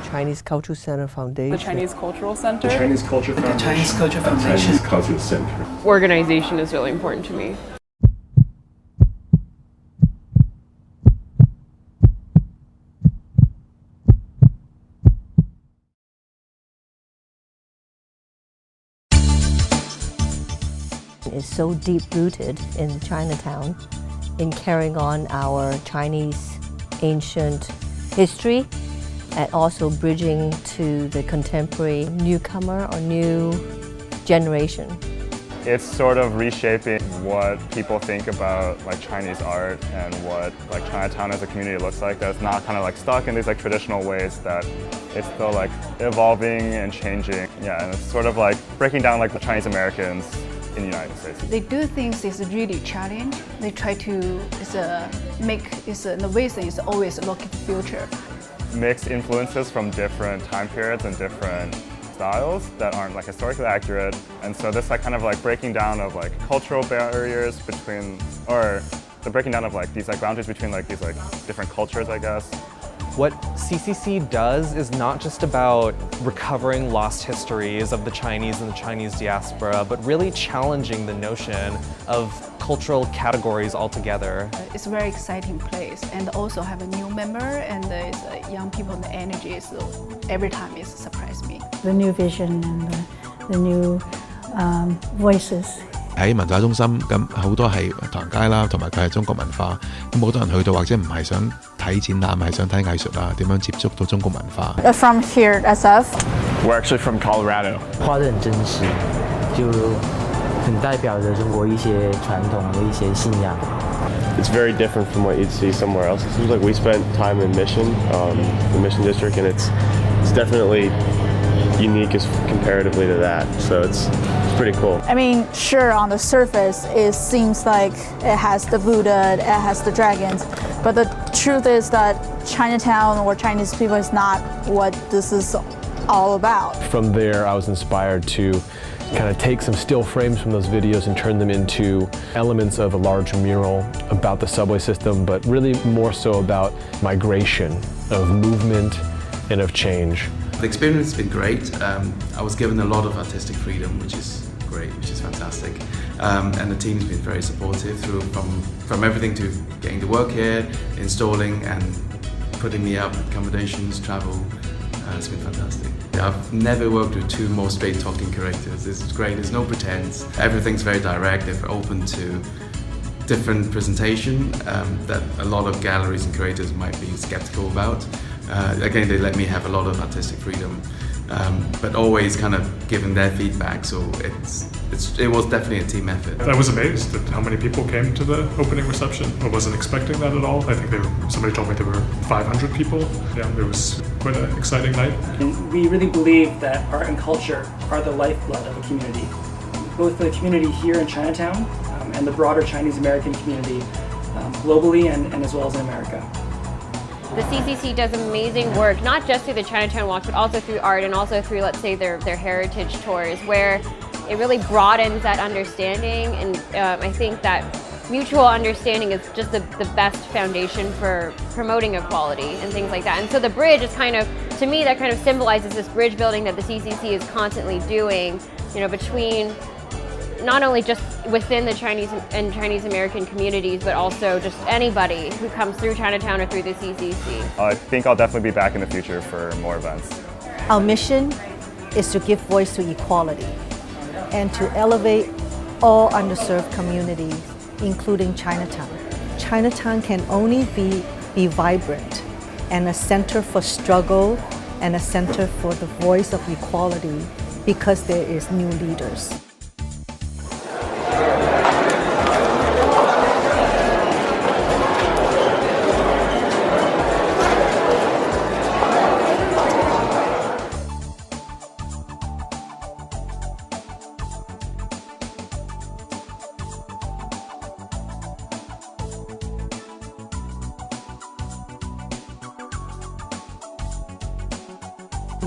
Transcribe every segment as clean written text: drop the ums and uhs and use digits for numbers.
Chinese Cultural Center Foundation. The Chinese Cultural Center. The Chinese Culture Foundation. The Chinese Culture Foundation. Chinese Culture Center. Organization is really important to me. Is so deep-rooted in Chinatown, in carrying on our Chinese ancient history and also bridging to the contemporary newcomer or new generation. It's sort of reshaping what people think about like Chinese art and what like Chinatown as a community looks like. That's not kind of like stuck in these like traditional ways, that it's still like evolving and changing. Yeah, and it's sort of like breaking down like the Chinese Americans in the United States. They do things is really challenge. They try to in a way it's always look at the future. Mixed influences from different time periods and different styles that aren't like historically accurate, and so this like kind of like breaking down of like cultural barriers between, or the breaking down of like these like boundaries between like these like different cultures, I guess. What CCC does is not just about recovering lost histories of the Chinese and the Chinese diaspora, but really challenging the notion of cultural categories altogether. It's a very exciting place, and also have a new member, and it's young people and the energy, so every time it surprises me. The new vision and the new voices. 喺文化中心咁好多係唐街啦，同埋佢係中國文化。咁好多人去到或者唔係想睇展覽，係想睇藝術啊，點樣接觸到中國文化。From here, SF. We're actually from Colorado. 画得很真实，就很代表着中国一些传统的一些信仰。It's very different from what you'd see somewhere else. It seems like we spent time in Mission, the Mission District, and it's definitely unique as comparatively to that. So it's pretty cool. I mean, sure, on the surface, it seems like it has the Buddha, it has the dragons, but the truth is that Chinatown or Chinese people is not what this is all about. From there, I was inspired to kind of take some still frames from those videos and turn them into elements of a large mural about the subway system, but really more so about migration, of movement, and of change. The experience has been great. I was given a lot of artistic freedom, which is great, which is fantastic. And the team's been very supportive from everything to getting the work here, installing and putting me up, accommodations, travel. It's been fantastic. I've never worked with two more straight talking characters. This is great, there's no pretense. Everything's very direct, they're open to different presentation that a lot of galleries and curators might be skeptical about. Again, they let me have a lot of artistic freedom, but always kind of giving their feedback, so it was definitely a team effort. I was amazed at how many people came to the opening reception. I wasn't expecting that at all. I think somebody told me there were 500 people. Yeah, it was quite an exciting night. And we really believe that art and culture are the lifeblood of a community, both the community here in Chinatown and the broader Chinese American community globally and as well as in America. The CCC does amazing work, not just through the Chinatown walks, but also through art and also through, let's say, their heritage tours, where it really broadens that understanding. And I think that mutual understanding is just the best foundation for promoting equality and things like that. And so the bridge is kind of, to me, that kind of symbolizes this bridge building that the CCC is constantly doing, you know, between not only just within the Chinese and Chinese American communities, but also just anybody who comes through Chinatown or through the CCC. I think I'll definitely be back in the future for more events. Our mission is to give voice to equality and to elevate all underserved communities, including Chinatown. Chinatown can only be vibrant and a center for struggle and a center for the voice of equality because there is new leaders.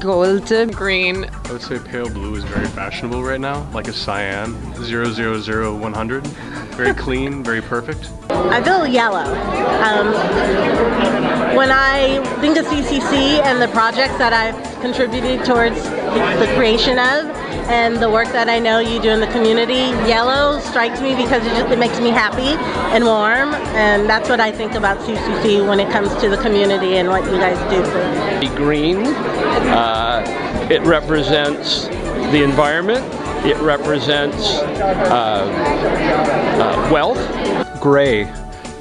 Gold, green. I would say pale blue is very fashionable right now, like a cyan, 000-100. Very clean, very perfect. I feel yellow. When I think of CCC and the projects that I've contributed towards the creation of and the work that I know you do in the community, yellow strikes me because it makes me happy and warm, and that's what I think about CCC when it comes to the community and what you guys do. Green, it represents the environment, it represents wealth. Gray,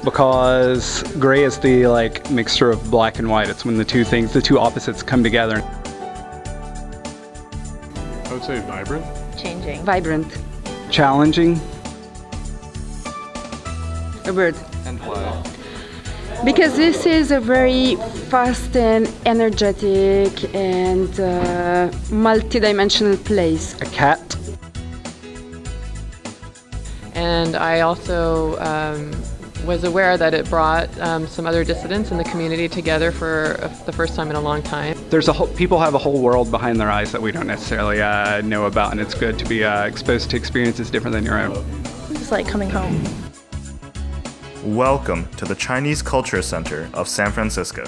because gray is the mixture of black and white. It's when the two opposites come together. I would say vibrant. Changing. Vibrant. Challenging. A bird. And why? Because this is a very fast and energetic and multi-dimensional place. A cat. And I also was aware that it brought some other dissidents in the community together for the first time in a long time. People have a whole world behind their eyes that we don't necessarily know about, and it's good to be exposed to experiences different than your own. It's like coming home. Welcome to the Chinese Culture Center of San Francisco.